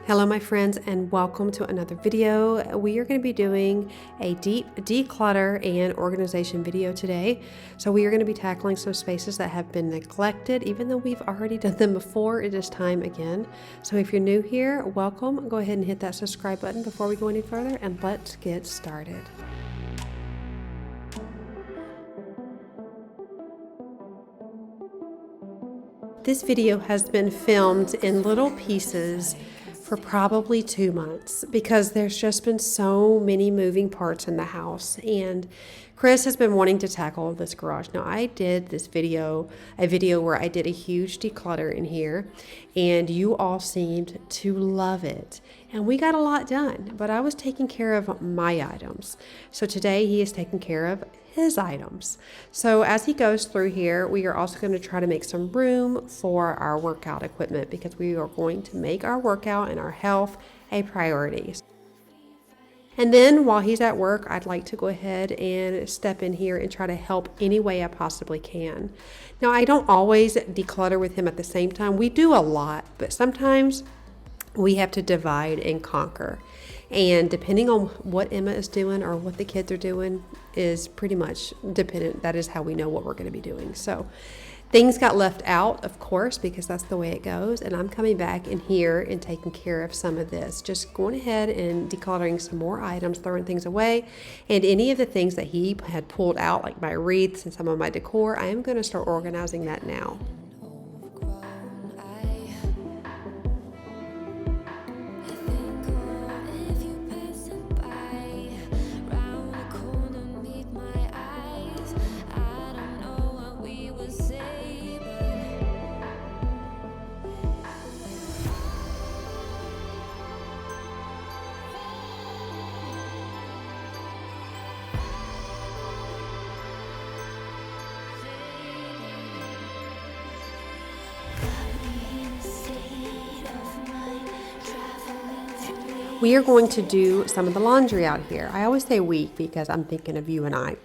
Hello my friends, and welcome to another video. We are going to be doing a deep declutter and organization video today. So we are going to be tackling some spaces that have been neglected. Even though we've already done them before, it is time again. So if you're new here, welcome. Go ahead and hit that subscribe button before we go any further, and let's get started. This video has been filmed in little pieces for probably 2 months because there's just been so many moving parts in the house, and Chris has been wanting to tackle this garage. Now I did a video where I did a huge declutter in here, and you all seemed to love it, and we got a lot done, but I was taking care of my items. So today he is taking care of his items. So as he goes through here, we are also going to try to make some room for our workout equipment because we are going to make our workout and our health a priority. And then while he's at work, I'd like to go ahead and step in here and try to help any way I possibly can. Now, I don't always declutter with him at the same time. We do a lot, but sometimes we have to divide and conquer. And depending on what Emma is doing or what the kids are doing is pretty much dependent. That is how we know what we're going to be doing. So things got left out, of course, because that's the way it goes. And I'm coming back in here and taking care of some of this. Just going ahead and decluttering some more items, throwing things away. And any of the things that he had pulled out, like my wreaths and some of my decor, I am going to start organizing that now. We are going to do some of the laundry out here. I always say we because I'm thinking of you and I.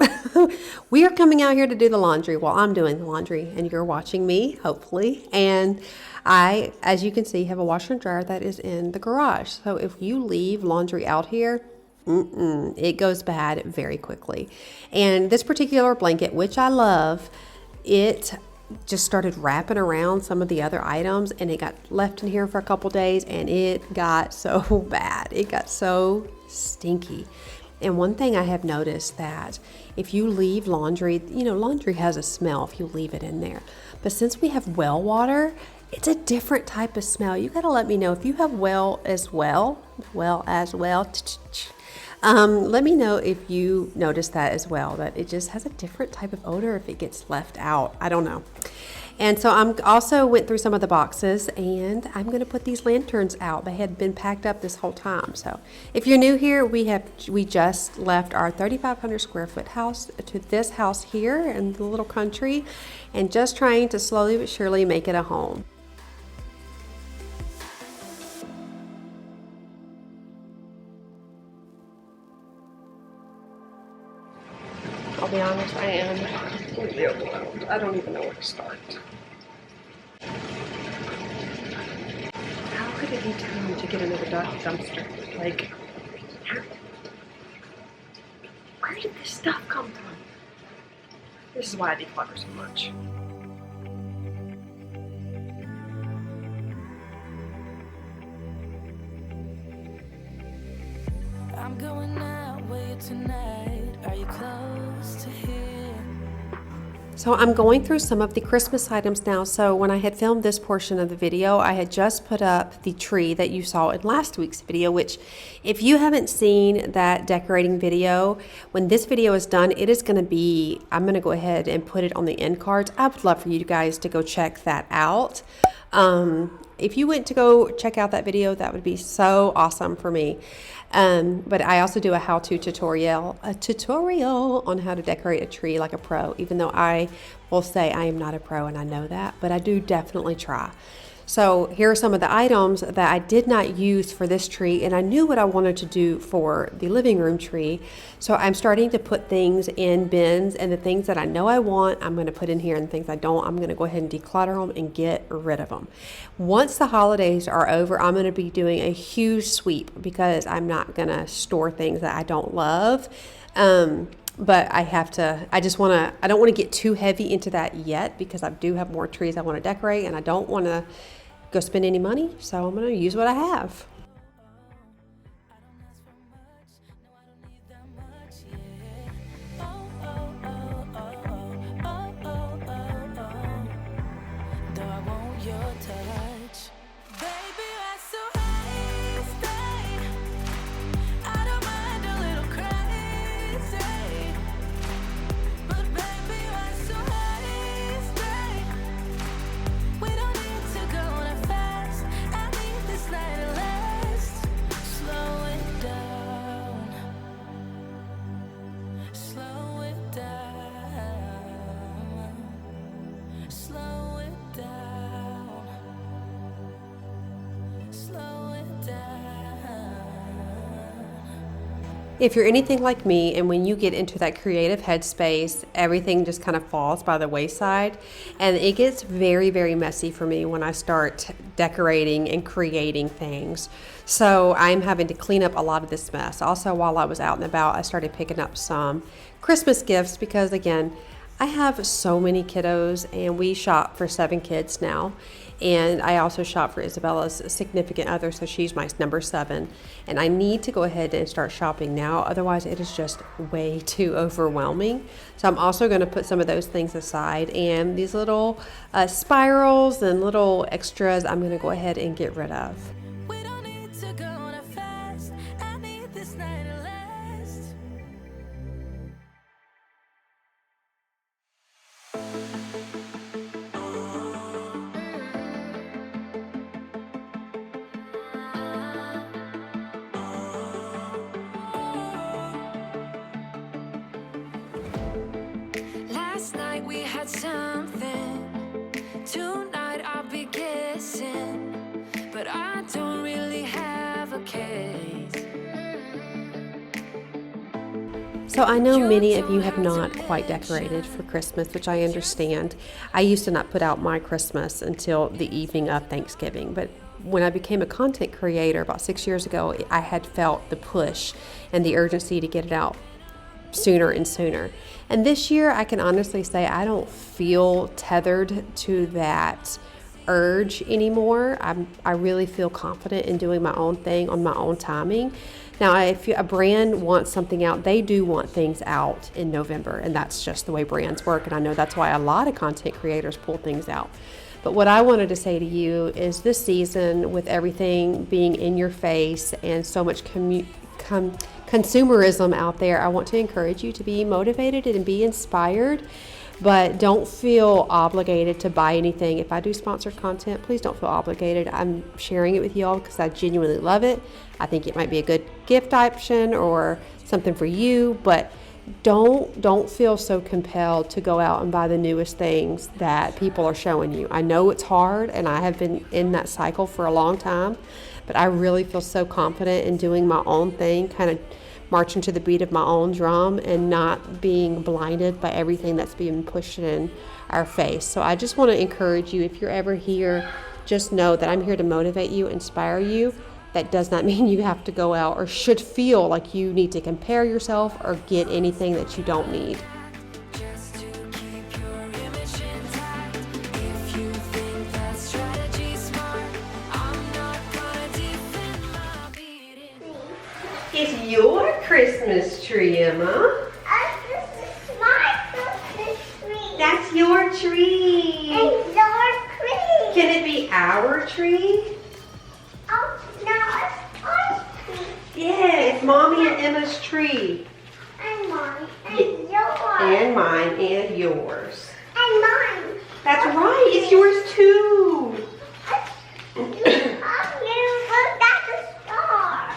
We are coming out here to do the laundry. Well, I'm doing the laundry and you're watching me, hopefully. And I, as you can see, have a washer and dryer that is in the garage. So if you leave laundry out here, it goes bad very quickly. And this particular blanket, which I love, it just started wrapping around some of the other items, and it got left in here for a couple days, and it got so bad. It got so stinky. And one thing I have noticed that if you leave laundry, laundry has a smell if you leave it in there. But since we have well water, it's a different type of smell. You got to let me know if you have well as well. Let me know if you notice that as well, that it just has a different type of odor if it gets left out. I don't know. And so I'm also went through some of the boxes, and I'm going to put these lanterns out. They had been packed up this whole time. So if you're new here, we just left our 3,500 square foot house to this house here in the little country, and just trying to slowly but surely make it a home. I'll be honest, I am completely overwhelmed. I don't even know where to start. How could it be time to get another dumpster? Like, where did this stuff come from? This is why I declutter so much. I'm going out with you tonight. Are you close to here? So I'm going through some of the Christmas items now. So when I had filmed this portion of the video, I had just put up the tree that you saw in last week's video, which if you haven't seen that decorating video, when this video is done, it is going to be, I'm going to go ahead and put it on the end cards. I would love for you guys to go check that out. If you went to go check out that video, that would be so awesome for me. But I also do a how-to tutorial, on how to decorate a tree like a pro, even though I will say I am not a pro and I know that, but I do definitely try. So here are some of the items that I did not use for this tree, and I knew what I wanted to do for the living room tree. So I'm starting to put things in bins, and the things that I know I want, I'm going to put in here, and the things I don't, I'm going to go ahead and declutter them and get rid of them. Once the holidays are over, I'm going to be doing a huge sweep because I'm not going to store things that I don't love. But I don't want to get too heavy into that yet because I do have more trees I want to decorate and I don't want to go spend any money. So I'm going to use what I have. If you're anything like me, and when you get into that creative headspace, everything just kind of falls by the wayside, and it gets very, very messy for me when I start decorating and creating things. So I'm having to clean up a lot of this mess. Also, while I was out and about, I started picking up some Christmas gifts because, again, I have so many kiddos, and we shop for 7 kids now. And I also shop for Isabella's significant other, so she's my number 7. And I need to go ahead and start shopping now, otherwise it is just way too overwhelming. So I'm also going to put some of those things aside, and these little spirals and little extras I'm going to go ahead and get rid of. We had something. Tonight I'll be guessing, but I don't really have a case. So I know many of you have not quite decorated for Christmas, which I understand. I used to not put out my Christmas until the evening of Thanksgiving, but when I became a content creator about 6 years ago, I had felt the push and the urgency to get it out sooner and sooner. And this year, I can honestly say I don't feel tethered to that urge anymore. I really feel confident in doing my own thing on my own timing. Now, if a brand wants something out, they do want things out in November, and that's just the way brands work. And I know that's why a lot of content creators pull things out. But what I wanted to say to you is this season, with everything being in your face and so much consumerism out there, I want to encourage you to be motivated and be inspired, but don't feel obligated to buy anything. If I do sponsored content, please don't feel obligated. I'm sharing it with y'all because I genuinely love it. I think it might be a good gift option or something for you, but don't feel so compelled to go out and buy the newest things that people are showing you. I know it's hard, and I have been in that cycle for a long time, but I really feel so confident in doing my own thing, kind of marching to the beat of my own drum and not being blinded by everything that's being pushed in our face. So I just want to encourage you, if you're ever here, just know that I'm here to motivate you, inspire you. That does not mean you have to go out or should feel like you need to compare yourself or get anything that you don't need. It's your Christmas tree, Emma. This is my Christmas tree. That's your tree. It's your tree. Can it be our tree? Oh, no, it's our tree. Yeah, it's Mommy and Emma's tree. And mine. And yours. And mine and yours. And mine. That's right, it's yours too. Look at the star.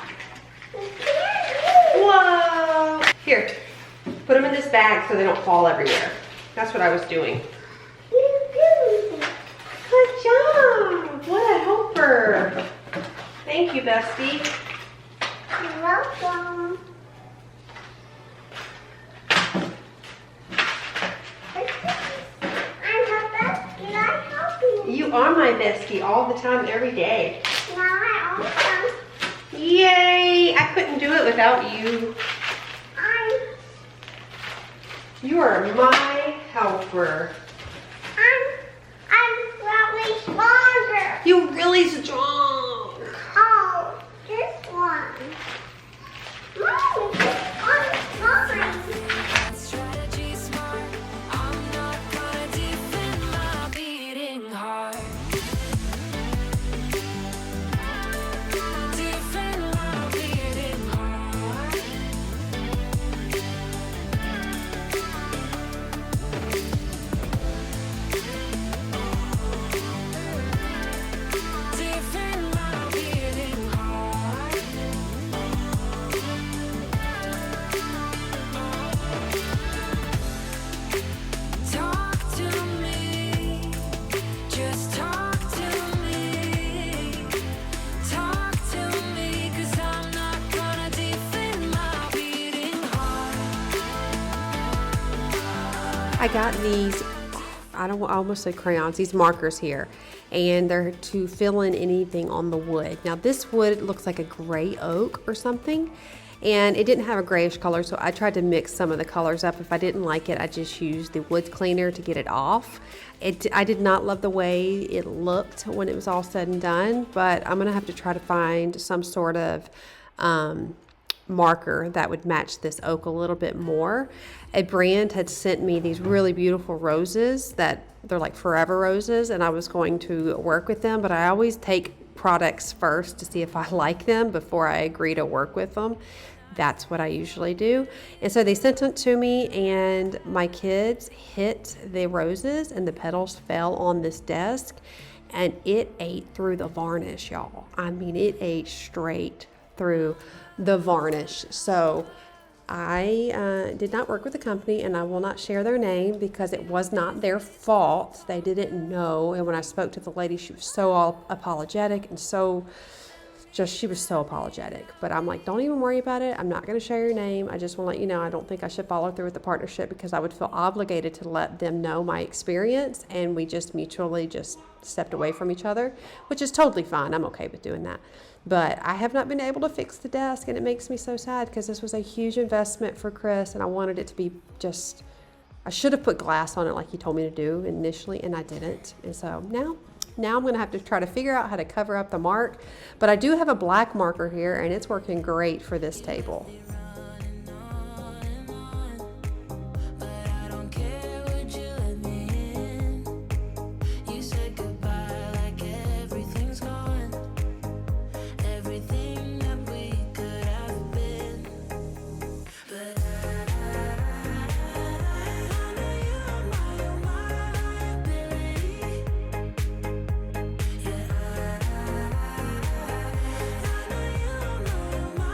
Whoa! Here, put them in this bag so they don't fall everywhere. That's what I was doing. Good job. What Thank you, bestie. You're welcome. I'm the best. Can I help you? You are my bestie all the time, every day. Now I Yay! I couldn't do it without you. I'm You are my helper. really stronger. You're really strong. Oh, this one. Mommy, this one's mine. Strategy smart. I'm not gonna defend my beating heart. Defend my beating heart. Defend my beating heart. Talk to me, just talk to me. Talk to me, 'cause I'm not gonna defend my beating heart. I got these, I almost said crayons, these markers here, and they're to fill in anything on the wood. Now this wood looks like a gray oak or something, and it didn't have a grayish color, so I tried to mix some of the colors up. If I didn't like it, I just used the wood cleaner to get it off. I did not love the way it looked when it was all said and done, but I'm gonna have to try to find some sort of marker that would match this oak a little bit more. A brand had sent me these really beautiful roses that they're like forever roses, and I was going to work with them, but I always take products first to see if I like them before I agree to work with them. That's what I usually do. And so they sent it to me, and my kids hit the roses and the petals fell on this desk, and it ate through the varnish, y'all. I mean, it ate straight through the varnish. So I did not work with the company, and I will not share their name because it was not their fault. They didn't know. And when I spoke to the lady, she was so apologetic and she was so apologetic. But I'm like, don't even worry about it. I'm not going to share your name. I just want to let you know I don't think I should follow through with the partnership because I would feel obligated to let them know my experience, and we just mutually just stepped away from each other, which is totally fine. I'm okay with doing that. But I have not been able to fix the desk, and it makes me so sad because this was a huge investment for Chris, and I wanted it to be just, I should have put glass on it like he told me to do initially, and I didn't. And so now I'm going to have to try to figure out how to cover up the mark. But I do have a black marker here, and it's working great for this table. But I don't care, would you let me in? You said goodbye like everything's gone. Everything that we could have been. But I know you're my liability. Yeah, I know you're my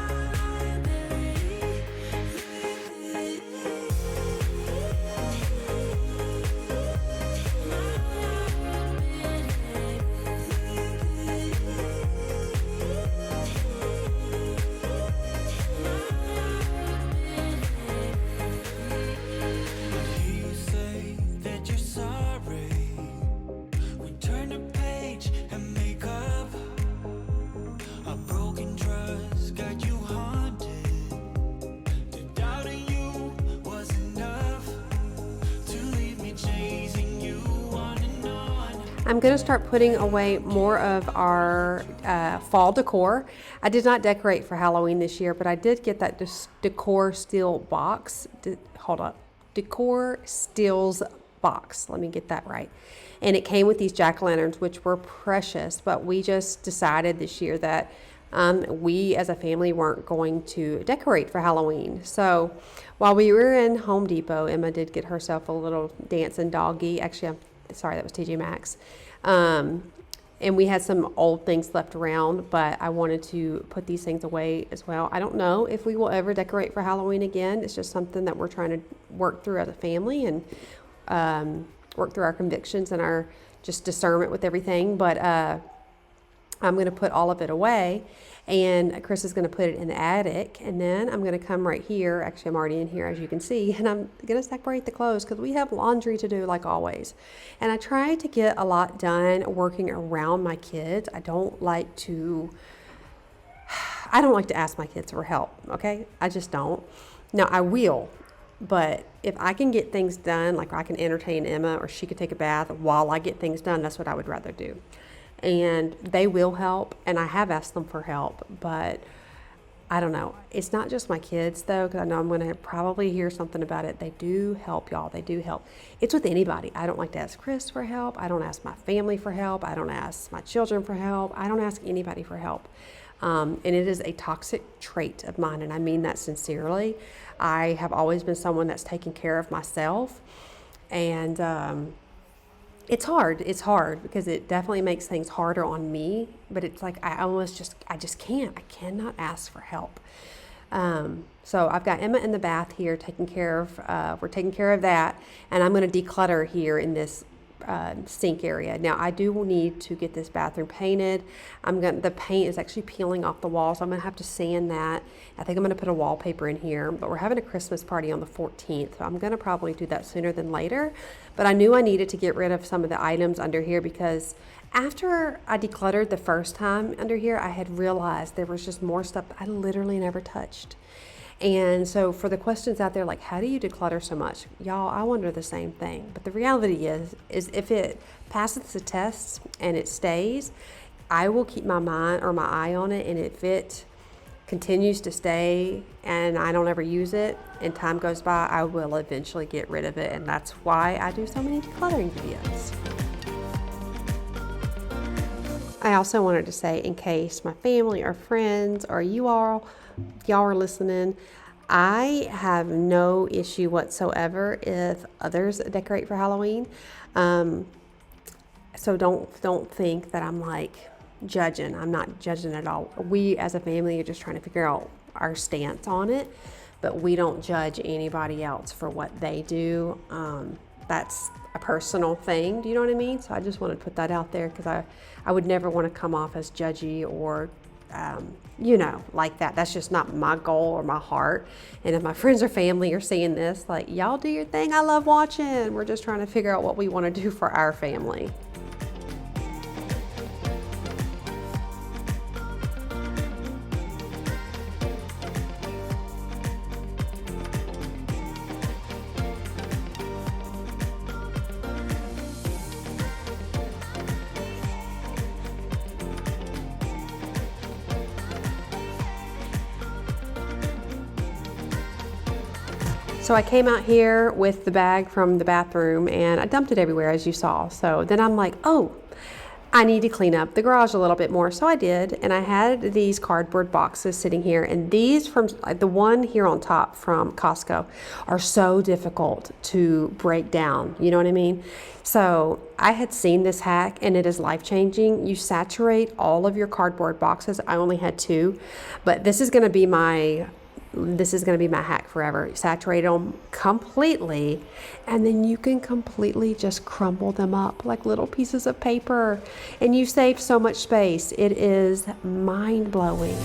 You say that you're sorry. We turn the page and make up. A broken trust got you haunted. To doubting you was enough. To leave me chasing you on and on. I'm going to start putting away more of our fall decor. I did not decorate for Halloween this year, but I did get that decor steel box. Decor steels box. Let me get that right. And it came with these jack-o'-lanterns, which were precious, but we just decided this year that we as a family weren't going to decorate for Halloween. So while we were in Home Depot, Emma did get herself a little dancing doggy. Actually, I'm sorry, that was TJ Maxx. And we had some old things left around, but I wanted to put these things away as well. I don't know if we will ever decorate for Halloween again. It's just something that we're trying to work through as a family and work through our convictions and our just discernment with everything. But I'm going to put all of it away, and Chris is going to put it in the attic, and then I'm going to come right here. Actually, I'm already in here, as you can see, and I'm going to separate the clothes because we have laundry to do like always. And I try to get a lot done working around my kids. I don't like to ask my kids for help, okay? I just don't. Now, I will, but if I can get things done, like I can entertain Emma or she could take a bath while I get things done, that's what I would rather do. And they will help, and I have asked them for help, but I don't know. It's not just my kids, though, because I know I'm going to probably hear something about it. They do help, y'all. They do help. It's with anybody. I don't like to ask Chris for help. I don't ask my family for help. I don't ask my children for help. I don't ask anybody for help. And it is a toxic trait of mine, and I mean that sincerely. I have always been someone that's taken care of myself, and it's hard. It's hard because it definitely makes things harder on me, but it's like I just can't. I cannot ask for help. So I've got Emma in the bath here taking care of, we're taking care of that, and I'm going to declutter here in this sink area. Now I do need to get this bathroom painted. The paint is actually peeling off the wall, so I'm gonna have to sand that. I think I'm gonna put a wallpaper in here, but we're having a Christmas party on the 14th, so I'm gonna probably do that sooner than later. But I knew I needed to get rid of some of the items under here because after I decluttered the first time under here, I had realized there was just more stuff I literally never touched. And so for the questions out there, like, how do you declutter so much? Y'all, I wonder the same thing. But the reality is if it passes the tests and it stays, I will keep my mind or my eye on it. And if it continues to stay and I don't ever use it and time goes by, I will eventually get rid of it. And that's why I do so many decluttering videos. I also wanted to say, in case my family or friends or y'all are listening, I have no issue whatsoever if others decorate for Halloween. So don't think that I'm like judging. I'm not judging at all. We as a family are just trying to figure out our stance on it, but we don't judge anybody else for what they do. That's a personal thing. Do you know what I mean? So I just want to put that out there because I would never want to come off as judgy or like that. That's just not my goal or my heart. And if my friends or family are seeing this, like, y'all do your thing. I love watching. We're just trying to figure out what we want to do for our family. So I came out here with the bag from the bathroom and I dumped it everywhere, as you saw. So then I'm like, oh, I need to clean up the garage a little bit more. So I did, and I had these cardboard boxes sitting here, and these from the one here on top from Costco are so difficult to break down. You know what I mean? So I had seen this hack and it is life-changing. You saturate all of your cardboard boxes. I only had 2, but this is going to be my hack forever. Saturate them completely, and then you can completely just crumble them up like little pieces of paper, and you save so much space. It is mind-blowing.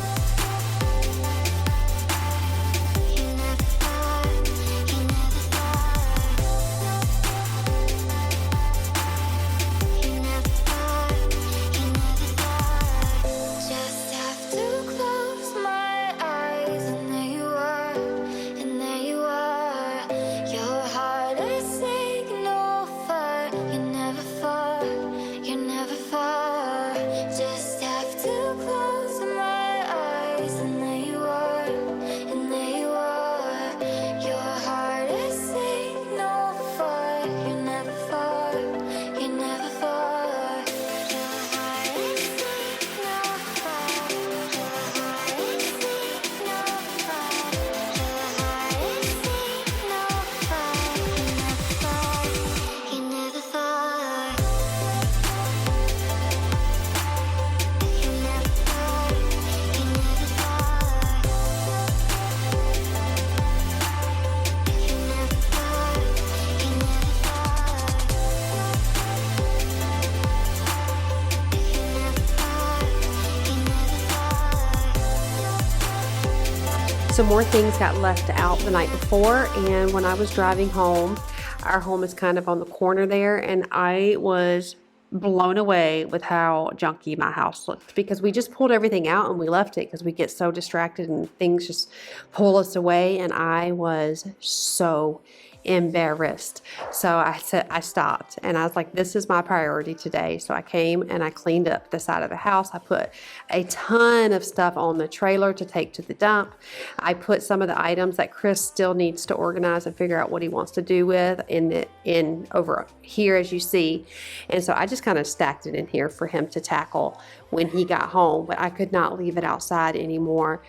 some more things got left out the night before, and when I was driving home, our home is kind of on the corner there, and I was blown away with how junky my house looked, because we just pulled everything out and we left it because we get so distracted and things just pull us away, and I was so embarrassed. So I stopped and I was like, this is my priority today. So I came and I cleaned up the side of the house. I put a ton of stuff on the trailer to take to the dump. I put some of the items that Chris still needs to organize and figure out what he wants to do with in over here, as you see. And so I just kind of stacked it in here for him to tackle when he got home, but I could not leave it outside anymore.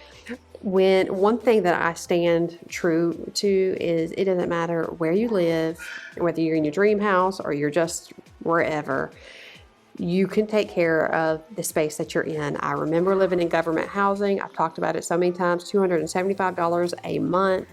One thing that I stand true to is it doesn't matter where you live, whether you're in your dream house or you're just wherever, you can take care of the space that you're in. I remember living in government housing. I've talked about it so many times, $275 a month,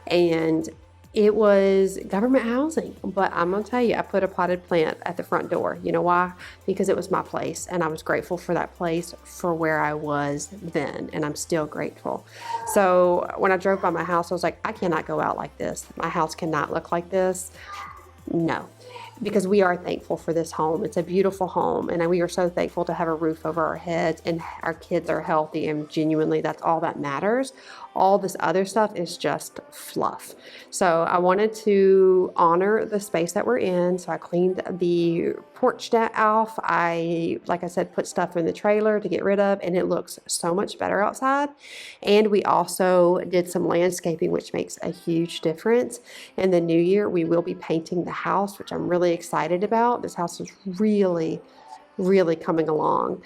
and it was government housing. But I'm gonna tell you, I put a potted plant at the front door. You know why? Because it was my place, and I was grateful for that place for where I was then, and I'm still grateful. So when I drove by my house, I was like, I cannot go out like this. My house cannot look like this. No, because we are thankful for this home. It's a beautiful home, and we are so thankful to have a roof over our heads, and our kids are healthy, and genuinely that's all that matters. All this other stuff is just fluff. So I wanted to honor the space that we're in. So I cleaned the porch off. Like I said, put stuff in the trailer to get rid of, and it looks so much better outside. And we also did some landscaping, which makes a huge difference. In the new year, we will be painting the house, which I'm really excited about. This house is really coming along.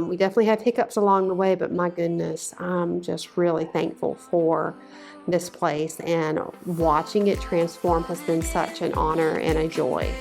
We definitely have hiccups along the way, but my goodness, I'm just really thankful for this place, and watching it transform has been such an honor and a joy.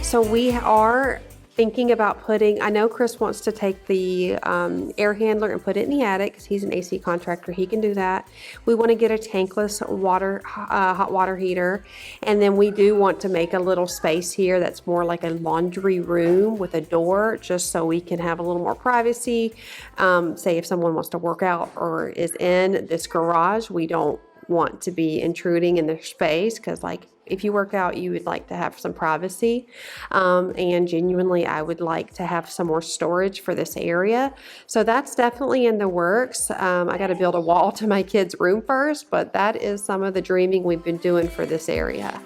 So we are thinking about putting, I know Chris wants to take the air handler and put it in the attic because he's an AC contractor. He can do that. We want to get a tankless hot water heater. And then we do want to make a little space here that's more like a laundry room with a door, just so we can have a little more privacy. Say if someone wants to work out or is in this garage, we don't want to be intruding in their space, because like if you work out, you would like to have some privacy, and genuinely I would like to have some more storage for this area. So that's definitely in the works. I got to build a wall to my kids' room first, but that is some of the dreaming we've been doing for this area.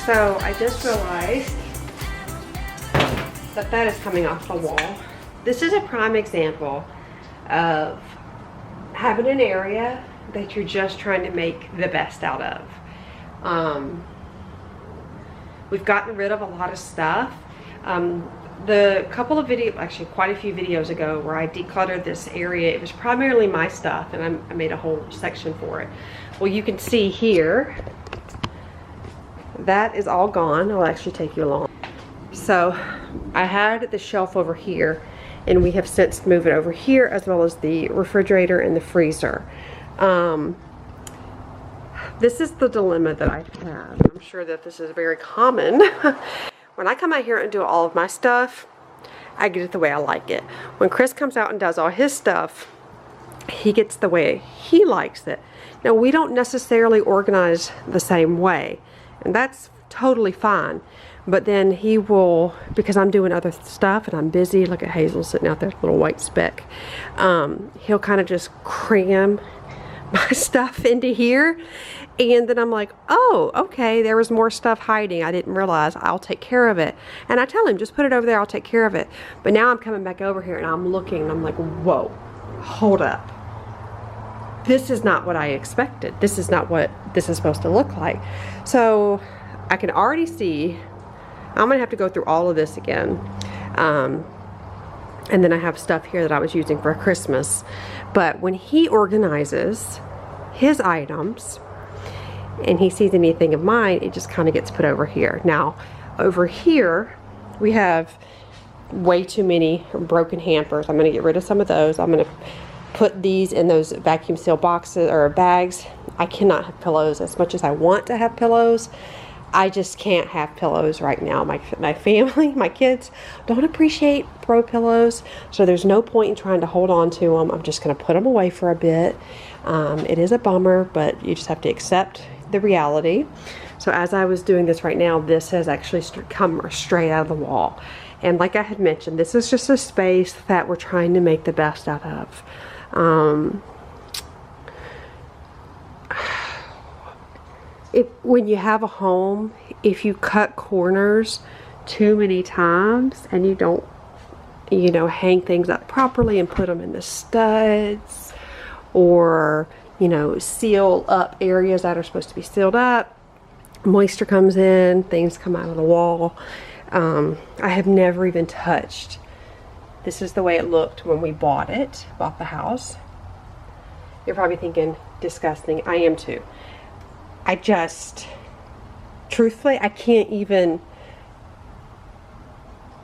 So I just realized that that is coming off the wall. This is a prime example of having an area that you're just trying to make the best out of. We've gotten rid of a lot of stuff. The couple of videos, actually quite a few videos ago, where I decluttered this area, it was primarily my stuff, and I made a whole section for it. Well, you can see here, that is all gone. I'll actually take you along. So I had the shelf over here, and we have since moved it over here, as well as the refrigerator and the freezer. This is the dilemma that I have. I'm sure that this is very common. When I come out here and do all of my stuff, I get it the way I like it. When Chris comes out and does all his stuff, he gets the way he likes it. Now, we don't necessarily organize the same way, and that's totally fine. But then he will, because I'm doing other stuff and I'm busy, look at Hazel sitting out there, little white speck. He'll kind of just cram my stuff into here. And then I'm like, oh, okay, there was more stuff hiding. I didn't realize. I'll take care of it. And I tell him, just put it over there, I'll take care of it. But now I'm coming back over here and I'm looking and I'm like, whoa, hold up. This is not what I expected. This is not what this is supposed to look like. So I can already see, I'm gonna have to go through all of this again. And then I have stuff here that I was using for Christmas. But when he organizes his items and he sees anything of mine, it just kind of gets put over here. Now, over here, we have way too many broken hampers. I'm gonna get rid of some of those. I'm gonna put these in those vacuum seal boxes or bags. I cannot have pillows as much as I want to have pillows. I just can't have pillows right now. My family, my kids don't appreciate throw pillows, so there's no point in trying to hold on to them. I'm just going to put them away for a bit. It is a bummer, but you just have to accept the reality. So as I was doing this right now, this has actually come straight out of the wall. And like I had mentioned, this is just a space that we're trying to make the best out of. When you have a home, if you cut corners too many times and you don't, you know, hang things up properly and put them in the studs, or, you know, seal up areas that are supposed to be sealed up, moisture comes in, things come out of the wall. I have never even touched. This is the way it looked when we bought the house. You're probably thinking, disgusting. I am too. I just, truthfully, I can't even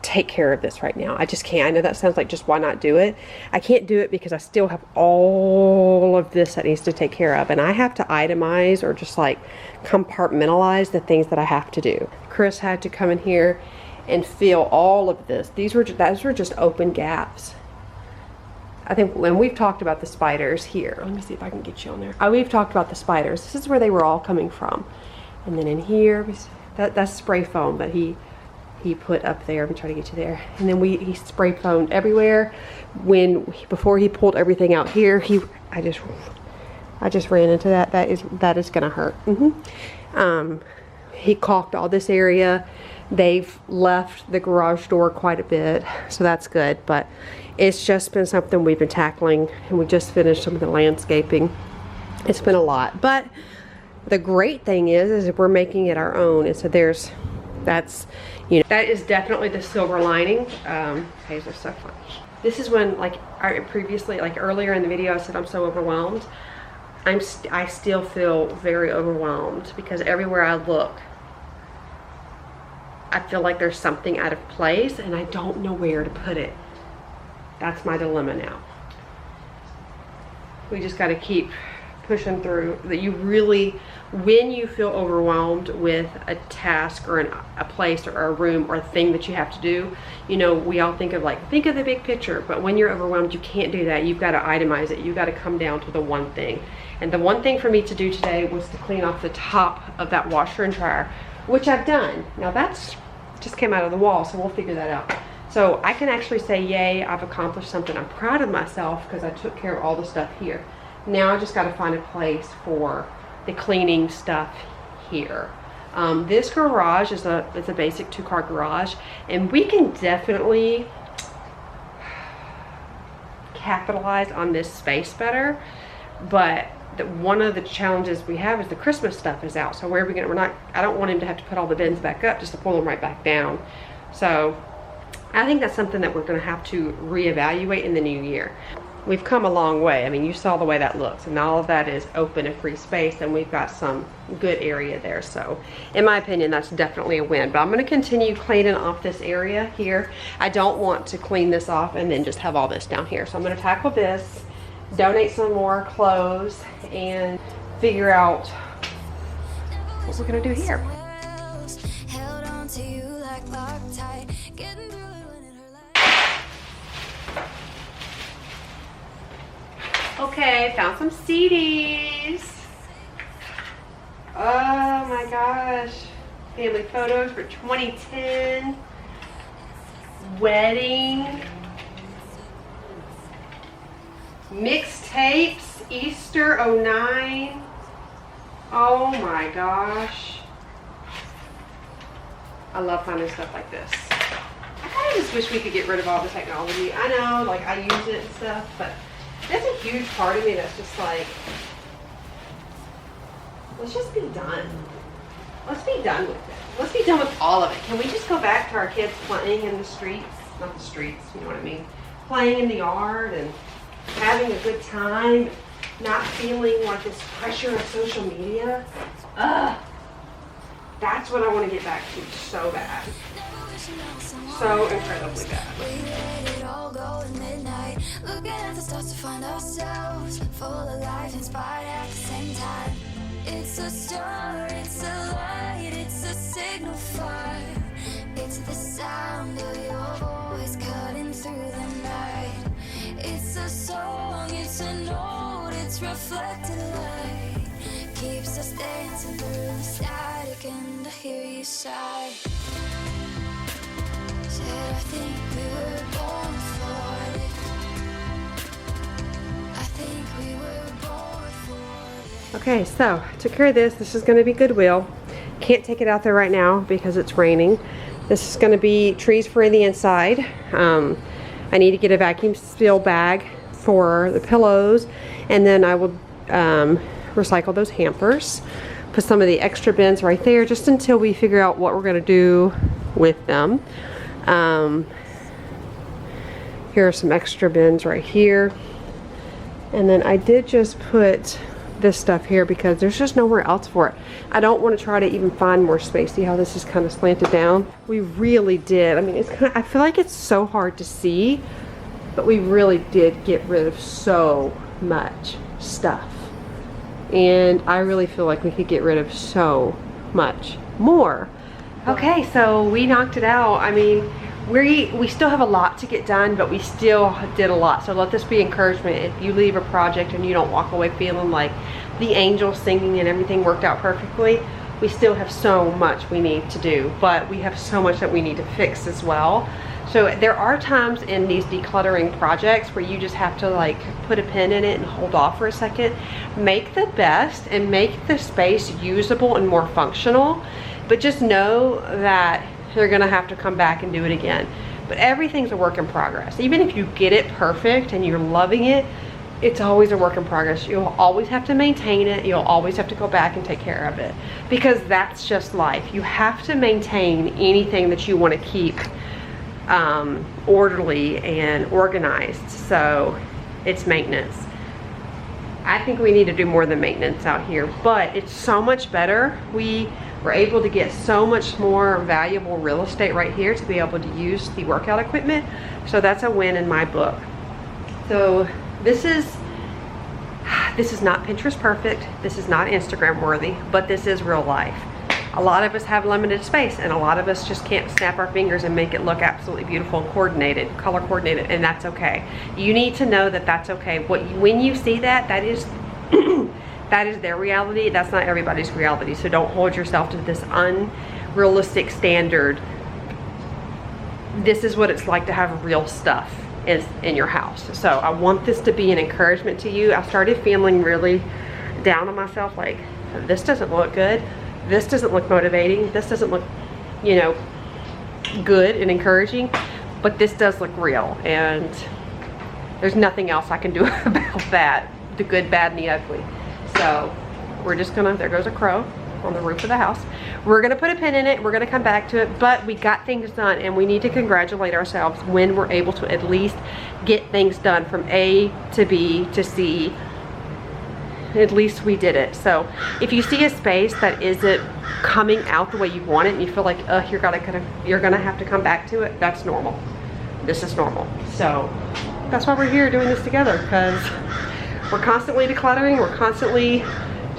take care of this right now. I just can't. I know that sounds like just why not do it. I can't do it because I still have all of this that needs to take care of. And I have to itemize or just like compartmentalize the things that I have to do. Chris had to come in here and fill all of this. Those were just open gaps. I think when we've talked about the spiders here, let me see if I can get you on there. We've talked about the spiders. This is where they were all coming from. And then in here, that's spray foam that he put up there. I'm trying to get you there. And then he spray foamed everywhere. Before he pulled everything out here, I just ran into that. That is gonna hurt. He caulked all this area. They've left the garage door quite a bit, so that's good. But it's just been something we've been tackling, and we just finished some of the landscaping. It's been a lot, but the great thing is we're making it our own, and so that is definitely the silver lining. Hazel's so funny. This is when, like earlier in the video, I said I'm so overwhelmed. I still feel very overwhelmed because everywhere I look, I feel like there's something out of place and I don't know where to put it. That's my dilemma now. We just got to keep pushing through. That you really, when you feel overwhelmed with a task or a place or a room or a thing that you have to do, you know, we all think of the big picture, but when you're overwhelmed, you can't do that. You've got to itemize it. You've got to come down to the one thing. And the one thing for me to do today was to clean off the top of that washer and dryer, which I've done. Now that's just came out of the wall, so we'll figure that out. So I can actually say, yay, I've accomplished something. I'm proud of myself because I took care of all the stuff here. Now I just got to find a place for the cleaning stuff here. This garage is a basic 2-car garage, and we can definitely capitalize on this space better. But one of the challenges we have is the Christmas stuff is out. So where are we gonna? I don't want him to have to put all the bins back up just to pull them right back down. So I think that's something that we're gonna have to reevaluate in the new year. We've come a long way. I mean, you saw the way that looks, and all of that is open and free space, and we've got some good area there. So in my opinion, that's definitely a win. But I'm gonna continue cleaning off this area here. I don't want to clean this off and then just have all this down here. So I'm gonna tackle this, donate some more clothes, and figure out what we're gonna do here. Held on to you like Loctite, getting through it when it hurt like. Okay, found some CDs. Oh my gosh. family photos for 2010, wedding, mixtapes, Easter '09. Oh my gosh. I love finding stuff like this. I kind of just wish we could get rid of all the technology. I know, like, I use it and stuff, but there's a huge part of me that's just like, let's just be done. Let's be done with it. Let's be done with all of it. Can we just go back to our kids playing in the streets? Not the streets, you know what I mean? Playing in the yard and having a good time, not feeling like this pressure of social media. Ugh. That's what I want to get back to so bad. So incredibly bad. We let it all go at midnight. Looking at the stars to find ourselves full of life, inspired at the same time. It's a star, it's a light, it's a signal fire. It's the sound of your voice cutting through the night. It's a song, it's a note, it's reflected light. Keeps us dancing through the static and I hear you sigh. Said I think we were born for it. I think we were born for it. Okay, so took care of this. This is going to be Goodwill. Can't take it out there right now because it's raining. This is going to be trees for the inside. I need to get a vacuum seal bag for the pillows, and then I will recycle those hampers. Put some of the extra bins right there just until we figure out what we're going to do with them. Here are some extra bins right here. And then I did just put this stuff here because there's just nowhere else for it. I don't want to try to even find more space. See how this is kind of slanted down? We really did. I mean, it's kind of, I feel like it's so hard to see, but we really did get rid of so much stuff. And I really feel like we could get rid of so much more. Okay, so we knocked it out. I mean, we still have a lot to get done, but we still did a lot. So let this be encouragement. If you leave a project and you don't walk away feeling like the angels singing and everything worked out perfectly, we still have so much we need to do, but we have so much that we need to fix as well. So there are times in these decluttering projects where you just have to like put a pin in it and hold off for a second. Make the best and make the space usable and more functional, but just know that you're gonna have to come back and do it again. But everything's a work in progress. Even if you get it perfect and you're loving it, it's always a work in progress. You'll always have to maintain it. You'll always have to go back and take care of it, because that's just life. You have to maintain anything that you want to keep orderly and organized. So it's maintenance. I think we need to do more than maintenance out here, but it's so much better. We were able to get so much more valuable real estate right here to be able to use the workout equipment. So that's a win in my book. So this is not Pinterest perfect. This is not Instagram worthy, but this is real life. A lot of us have limited space, and a lot of us just can't snap our fingers and make it look absolutely beautiful and coordinated, color coordinated, and that's okay. You need to know that that's okay. When you see that, that is that is their reality. That's not everybody's reality. So don't hold yourself to this unrealistic standard. This is what it's like to have real stuff in your house. So I want this to be an encouragement to you. I started feeling really down on myself, like, this doesn't look good. This doesn't look motivating. This doesn't look, you know, good and encouraging, but this does look real, and there's nothing else I can do about that. The good, bad, and the ugly. So we're just gonna, there goes a crow on the roof of the house. We're gonna put a pin in it. We're gonna come back to it, but we got things done, and we need to congratulate ourselves when we're able to at least get things done from A to B to C. At least we did it. So if you see a space that isn't coming out the way you want it, and you feel like you're gonna have to come back to it, that's normal. This is normal. So that's why we're here doing this together, because we're constantly decluttering. We're constantly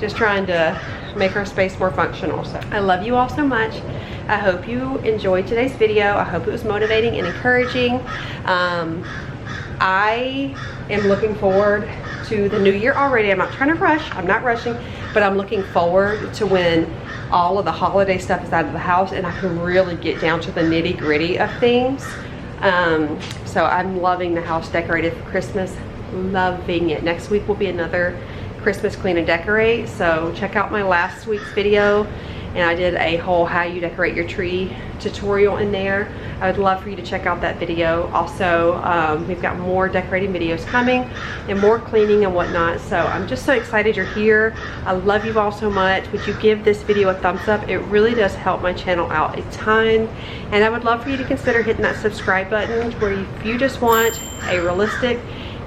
just trying to make our space more functional. So I love you all so much. I hope you enjoyed today's video. I hope it was motivating and encouraging. I am looking forward to the new year already. I'm not trying to rush. I'm not rushing, but I'm looking forward to when all of the holiday stuff is out of the house and I can really get down to the nitty gritty of things. So I'm loving the house decorated for Christmas, loving it. Next week will be another Christmas clean and decorate, so check out my last week's video, and I did a whole how you decorate your tree tutorial in there. I would love for you to check out that video. Also, we've got more decorating videos coming and more cleaning and whatnot, so I'm just so excited you're here. I love you all so much. Would you give this video a thumbs up? It really does help my channel out a ton, and I would love for you to consider hitting that subscribe button, where if you just want a realistic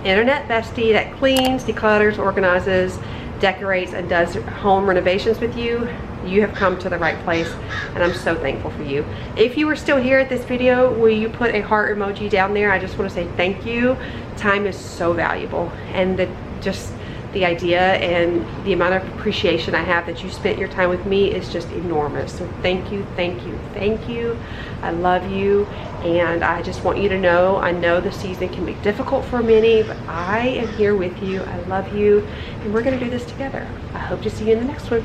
internet bestie that cleans, declutters, organizes, decorates, and does home renovations with you, you have come to the right place, and I'm so thankful for you. If you are still here at this video, will you put a heart emoji down there? I just want to say thank you. Time is so valuable, and just the idea and the amount of appreciation I have that you spent your time with me is just enormous. So thank you, thank you, thank you. I love you, and I just want you to know, I know the season can be difficult for many, but I am here with you. I love you, and we're gonna do this together. I hope to see you in the next one.